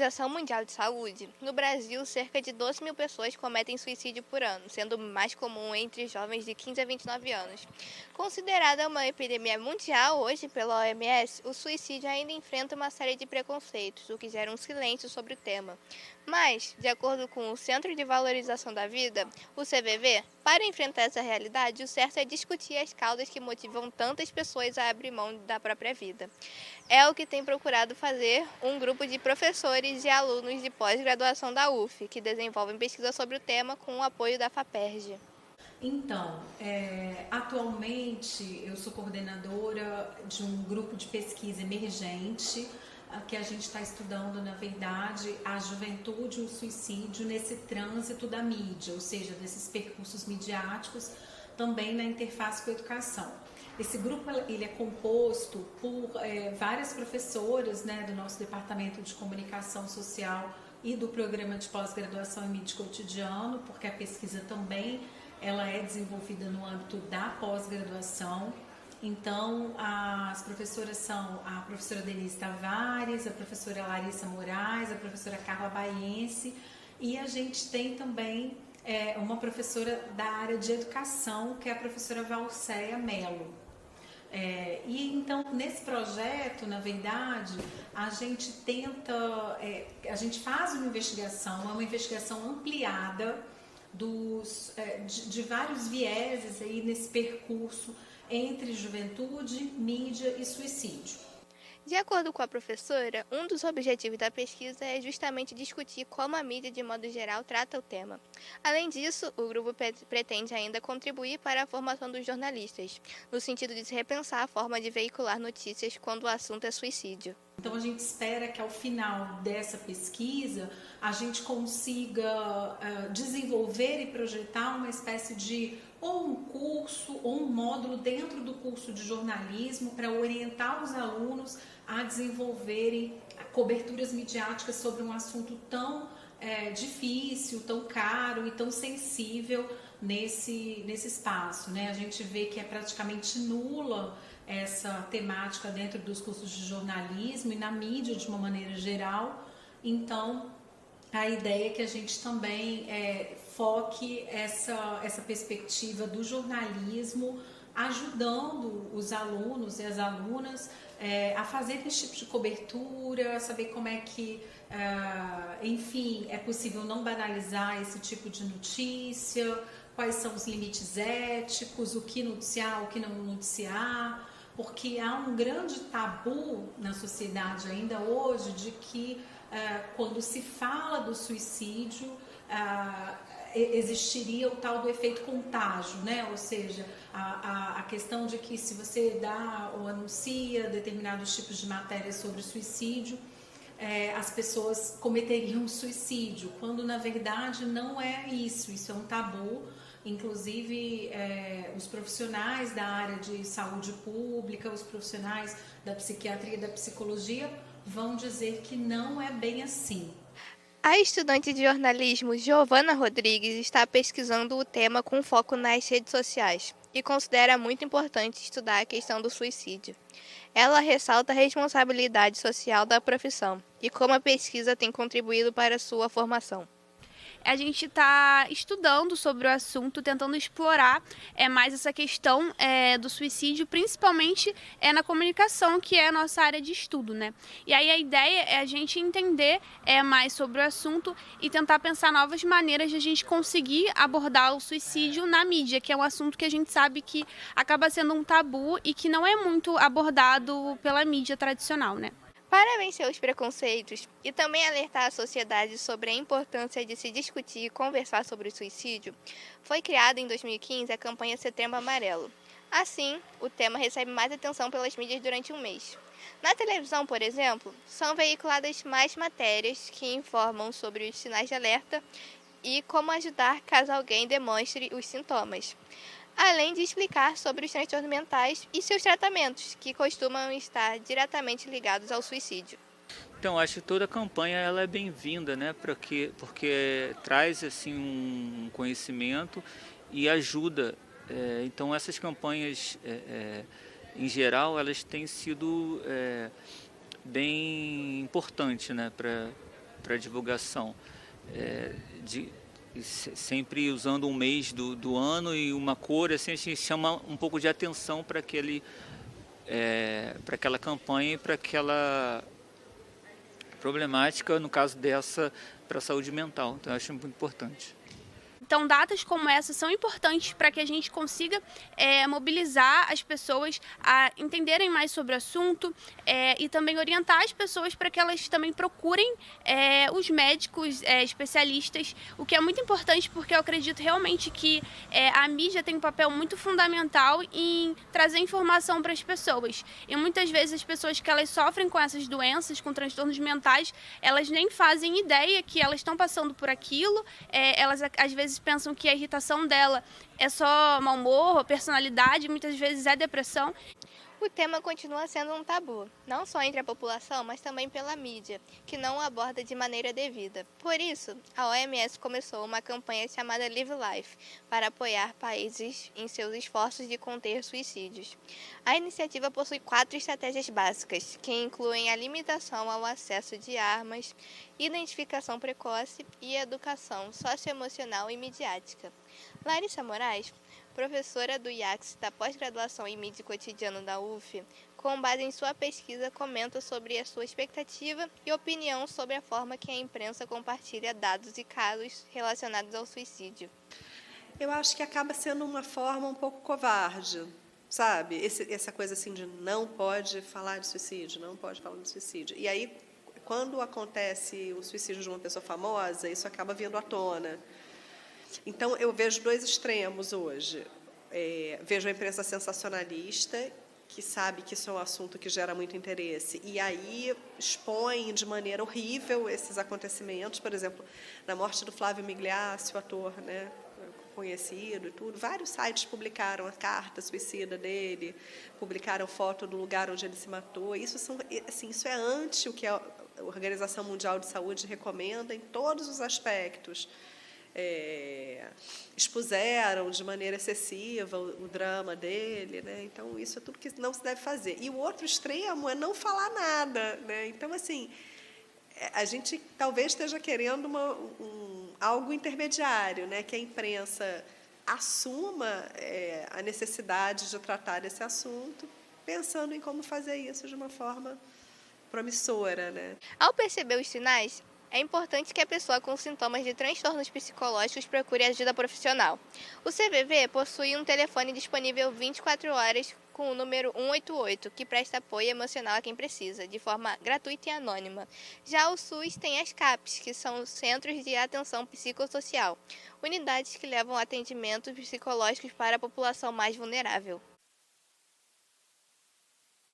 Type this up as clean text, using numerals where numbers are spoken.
Organização Mundial de Saúde, no Brasil, cerca de 12 mil pessoas cometem suicídio por ano, sendo mais comum entre jovens de 15 a 29 anos. Considerada uma epidemia mundial hoje pela OMS, o suicídio ainda enfrenta uma série de preconceitos, o que gera um silêncio sobre o tema. Mas, de acordo com o Centro de Valorização da Vida, o CVV, para enfrentar essa realidade, o certo é discutir as causas que motivam tantas pessoas a abrir mão da própria vida. É o que tem procurado fazer um grupo de professores e alunos de pós-graduação da UF, que desenvolvem pesquisa sobre o tema com o apoio da FAPERJ. Então, atualmente eu sou coordenadora de um grupo de pesquisa emergente, que a gente está estudando, na verdade, a juventude e o suicídio nesse trânsito da mídia, ou seja, desses percursos midiáticos também na interface com a educação. Esse grupo ele é composto por várias professoras, né, do nosso departamento de comunicação social e do programa de pós-graduação em mídia cotidiano, porque a pesquisa também ela é desenvolvida no âmbito da pós-graduação. Então, as professoras são a professora Denise Tavares, a professora Larissa Moraes, a professora Carla Baiense, e a gente tem também uma professora da área de educação, que é a professora Valcéia Mello. E então, nesse projeto, na verdade, a gente a gente faz uma investigação, é uma investigação ampliada de vários vieses aí nesse percurso entre juventude, mídia e suicídio. De acordo com a professora, um dos objetivos da pesquisa é justamente discutir como a mídia, de modo geral, trata o tema. Além disso, o grupo pretende ainda contribuir para a formação dos jornalistas, no sentido de se repensar a forma de veicular notícias quando o assunto é suicídio. Então, a gente espera que ao final dessa pesquisa a gente consiga desenvolver e projetar uma espécie de ou um curso ou um módulo dentro do curso de jornalismo para orientar os alunos a desenvolverem coberturas midiáticas sobre um assunto tão difícil, tão caro e tão sensível nesse espaço, né? A gente vê que é praticamente nula essa temática dentro dos cursos de jornalismo e na mídia de uma maneira geral. Então, a ideia é que a gente também foque essa perspectiva do jornalismo, ajudando os alunos e as alunas a fazer esse tipo de cobertura, a saber como é que, enfim, é possível não banalizar esse tipo de notícia, quais são os limites éticos, o que noticiar, o que não noticiar, porque há um grande tabu na sociedade ainda hoje de que quando se fala do suicídio, existiria o tal do efeito contágio, né? Ou seja, a questão de que se você dá ou anuncia determinados tipos de matérias sobre suicídio, as pessoas cometeriam suicídio, quando na verdade não é isso, isso é um tabu. Inclusive, os profissionais da área de saúde pública, os profissionais da psiquiatria e da psicologia vão dizer que não é bem assim. A estudante de jornalismo Giovana Rodrigues está pesquisando o tema com foco nas redes sociais e considera muito importante estudar a questão do suicídio. Ela ressalta a responsabilidade social da profissão e como a pesquisa tem contribuído para a sua formação. A gente está estudando sobre o assunto, tentando explorar mais essa questão do suicídio, principalmente na comunicação, que é a nossa área de estudo, né? E aí a ideia é a gente entender mais sobre o assunto e tentar pensar novas maneiras de a gente conseguir abordar o suicídio na mídia, que é um assunto que a gente sabe que acaba sendo um tabu e que não é muito abordado pela mídia tradicional, né? Para vencer os preconceitos e também alertar a sociedade sobre a importância de se discutir e conversar sobre o suicídio, foi criada em 2015 a campanha Setembro Amarelo. Assim, o tema recebe mais atenção pelas mídias durante um mês. Na televisão, por exemplo, são veiculadas mais matérias que informam sobre os sinais de alerta e como ajudar caso alguém demonstre os sintomas, além de explicar sobre os transtornos mentais e seus tratamentos, que costumam estar diretamente ligados ao suicídio. Então, acho que toda a campanha ela é bem-vinda, né? Porque traz assim um conhecimento e ajuda. Então, essas campanhas, em geral, elas têm sido bem importantes, né? para divulgação, sempre usando um mês do ano e uma cor, assim, a gente chama um pouco de atenção para aquela campanha e para aquela problemática, no caso dessa, para a saúde mental. Então eu acho muito importante. Então, datas como essa são importantes para que a gente consiga mobilizar as pessoas a entenderem mais sobre o assunto e também orientar as pessoas para que elas também procurem os médicos especialistas, o que é muito importante porque eu acredito realmente que a mídia tem um papel muito fundamental em trazer informação para as pessoas. E muitas vezes as pessoas que elas sofrem com essas doenças, com transtornos mentais, elas nem fazem ideia que elas estão passando por aquilo, elas às vezes pensam que a irritação dela é só mau humor, personalidade, muitas vezes é depressão. O tema continua sendo um tabu, não só entre a população, mas também pela mídia, que não o aborda de maneira devida. Por isso, a OMS começou uma campanha chamada Live Life, para apoiar países em seus esforços de conter suicídios. A iniciativa possui 4 estratégias básicas, que incluem a limitação ao acesso de armas, identificação precoce e educação socioemocional e midiática. Larissa Moraes, professora do IACS da pós-graduação em mídia cotidiano da UF, com base em sua pesquisa, comenta sobre a sua expectativa e opinião sobre a forma que a imprensa compartilha dados e casos relacionados ao suicídio. Eu acho que acaba sendo uma forma um pouco covarde, sabe? Essa coisa assim de não pode falar de suicídio, não pode falar de suicídio. E aí, quando acontece o suicídio de uma pessoa famosa, isso acaba vindo à tona. Então, eu vejo 2 extremos hoje. Vejo a imprensa sensacionalista, que sabe que isso é um assunto que gera muito interesse, e aí expõe de maneira horrível esses acontecimentos. Por exemplo, na morte do Flávio Migliaccio, ator, né, conhecido e tudo, vários sites publicaram a carta suicida dele, publicaram foto do lugar onde ele se matou. Isso é anti o que a Organização Mundial de Saúde recomenda em todos os aspectos. Expuseram de maneira excessiva o drama dele, né? Então isso é tudo que não se deve fazer. E o outro extremo é não falar nada, né? Então assim, a gente talvez esteja querendo algo intermediário, né? Que a imprensa assuma a necessidade de tratar desse assunto, pensando em como fazer isso de uma forma promissora, né? Ao perceber os sinais, é importante que a pessoa com sintomas de transtornos psicológicos procure ajuda profissional. O CVV possui um telefone disponível 24 horas com o número 188, que presta apoio emocional a quem precisa, de forma gratuita e anônima. Já o SUS tem as CAPs, que são Centros de Atenção Psicossocial, unidades que levam atendimentos psicológicos para a população mais vulnerável.